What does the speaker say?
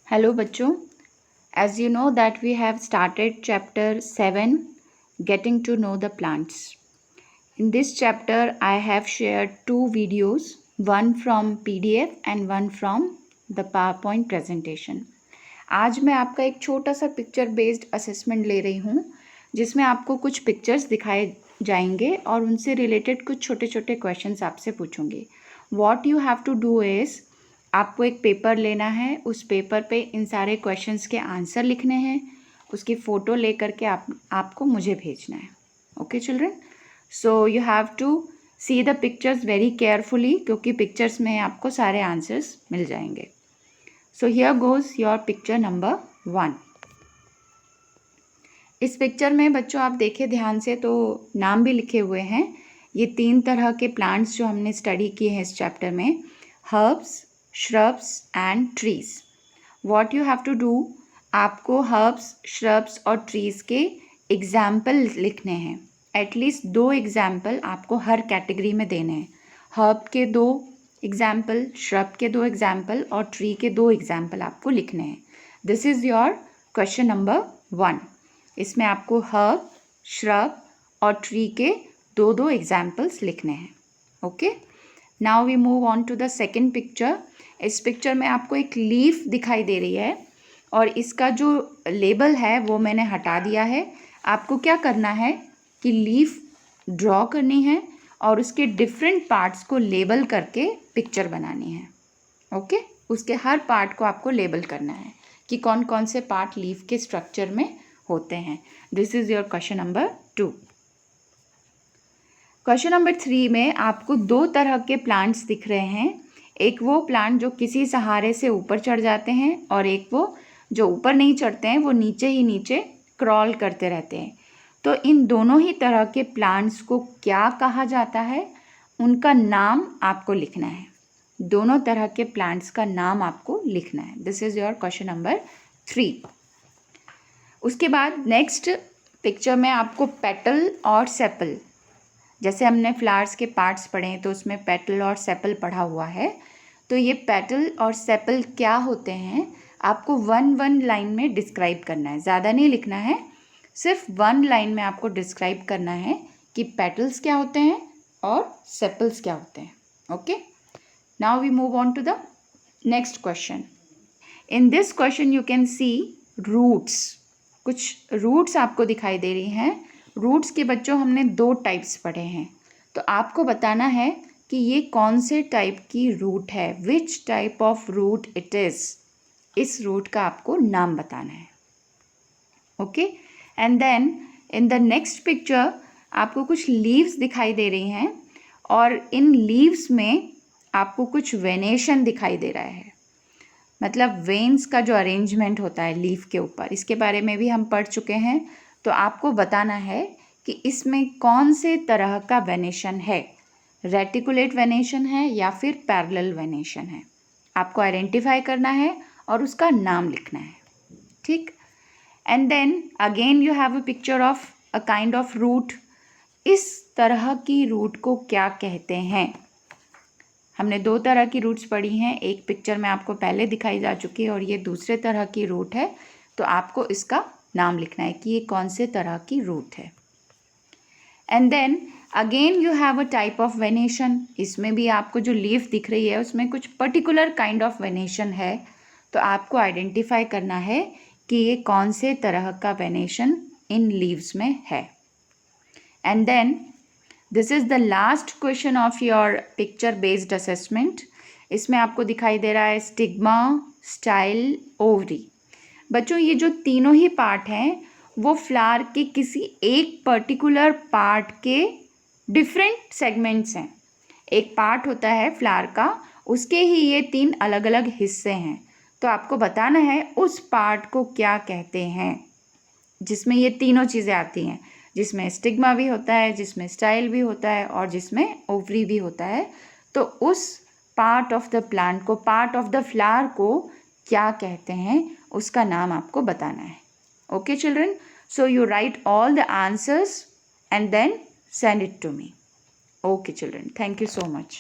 Hello बच्चों, as you know that we have started chapter 7 getting to know the plants. In this chapter I have shared two videos, one from PDF and one from the PowerPoint presentation. आज मैं आपका एक छोटा सा picture based assessment ले रही हूँ जिसमें आपको कुछ पिक्चर्स दिखाए जाएंगे और उनसे रिलेटेड कुछ छोटे छोटे क्वेश्चंस आपसे पूछूंगी. What you have to do is आपको एक पेपर लेना है, उस पेपर पे इन सारे क्वेश्चंस के आंसर लिखने हैं, उसकी फ़ोटो लेकर के आपको मुझे भेजना है. Okay children, so you have to see the pictures very carefully क्योंकि पिक्चर्स में आपको सारे आंसर्स मिल जाएंगे. So here goes your picture number 1. इस पिक्चर में बच्चों आप देखें ध्यान से तो नाम भी लिखे हुए हैं. ये 3 तरह के प्लांट्स जो हमने स्टडी किए हैं इस चैप्टर में, herbs, shrubs and trees. What you have to do, आपको herbs, shrubs और trees के एग्जाम्पल लिखने हैं. एटलीस्ट 2 एग्जाम्पल आपको हर कैटेगरी में देने हैं. हर्ब के 2 एग्जाम्पल, श्रब के 2 एग्जाम्पल और ट्री के 2 एग्जाम्पल आपको लिखने हैं. This is your question number 1. इसमें आपको हर्ब, श्रब और ट्री के 2 एग्जाम्पल्स लिखने हैं. Okay, now we move on to the second picture. इस पिक्चर में आपको एक लीफ दिखाई दे रही है और इसका जो लेबल है वो मैंने हटा दिया है. आपको क्या करना है कि लीफ ड्रॉ करनी है और उसके डिफरेंट पार्ट्स को लेबल करके पिक्चर बनानी है. ओके, उसके हर पार्ट को आपको लेबल करना है कि कौन कौन से पार्ट लीफ के स्ट्रक्चर में होते हैं. This is your question number 2. Question number 3 में आपको 2 तरह के प्लांट्स दिख रहे हैं. एक वो प्लांट जो किसी सहारे से ऊपर चढ़ जाते हैं और एक वो जो ऊपर नहीं चढ़ते हैं, वो नीचे ही नीचे क्रॉल करते रहते हैं. तो इन दोनों ही तरह के प्लांट्स को क्या कहा जाता है, उनका नाम आपको लिखना है. दोनों तरह के प्लांट्स का नाम आपको लिखना है. This is your question number 3. उसके बाद नेक्स्ट पिक्चर में आपको पेटल और सेपल, जैसे हमने फ्लावर्स के पार्ट्स पढ़े हैं तो उसमें पेटल और सेपल पढ़ा हुआ है. तो ये पेटल और सेपल क्या होते हैं आपको 1 लाइन में डिस्क्राइब करना है. ज़्यादा नहीं लिखना है, सिर्फ 1 लाइन में आपको डिस्क्राइब करना है कि पेटल्स क्या होते हैं और सेपल्स क्या होते हैं. Okay, now we move on to the next question. In this question you can see roots. कुछ रूट्स आपको दिखाई दे रही हैं. रूट्स के बच्चों हमने 2 टाइप्स पढ़े हैं, तो आपको बताना है कि ये कौन से टाइप की रूट है, which type of root it is. इस रूट का आपको नाम बताना है. Okay, and then in the next picture आपको कुछ लीव्स दिखाई दे रही हैं और इन लीव्स में आपको कुछ वेनेशन दिखाई दे रहा है. मतलब वेन्स का जो अरेंजमेंट होता है लीफ के ऊपर, इसके बारे में भी हम पढ़ चुके हैं. तो आपको बताना है कि इसमें कौन से तरह का वेनेशन है, रेटिकुलेट वेनेशन है या फिर पैरेलल वेनेशन है. आपको आइडेंटिफाई करना है और उसका नाम लिखना है. ठीक, and then again you have a picture of a kind of root. इस तरह की रूट को क्या कहते हैं. हमने 2 तरह की रूट्स पढ़ी हैं. एक पिक्चर में आपको पहले दिखाई जा चुकी है और ये दूसरे तरह की रूट है. तो आपको इसका नाम लिखना है कि ये कौन से तरह की रूट है. And then again you have a type of venation. इसमें भी आपको जो लीफ दिख रही है उसमें कुछ पर्टिकुलर काइंड ऑफ वेनेशन है. तो आपको आइडेंटिफाई करना है कि ये कौन से तरह का वेनेशन इन लीव्स में है. And then this is the last question of your picture based assessment. इसमें आपको दिखाई दे रहा है स्टिग्मा, स्टाइल, ओवरी. बच्चों ये जो तीनों ही पार्ट हैं वो फ्लावर के किसी एक पर्टिकुलर पार्ट के डिफरेंट सेगमेंट्स हैं. एक पार्ट होता है फ्लावर का, उसके ही ये 3 अलग अलग हिस्से हैं. तो आपको बताना है उस पार्ट को क्या कहते हैं जिसमें ये तीनों चीज़ें आती हैं, जिसमें स्टिग्मा भी होता है, जिसमें स्टाइल भी होता है और जिसमें ओवरी भी होता है. तो उस पार्ट ऑफ द प्लांट को, पार्ट ऑफ द फ्लावर को क्या कहते हैं, उसका नाम आपको बताना है. Okay children, so you write all the answers and then send it to me. Okay children, thank you so much.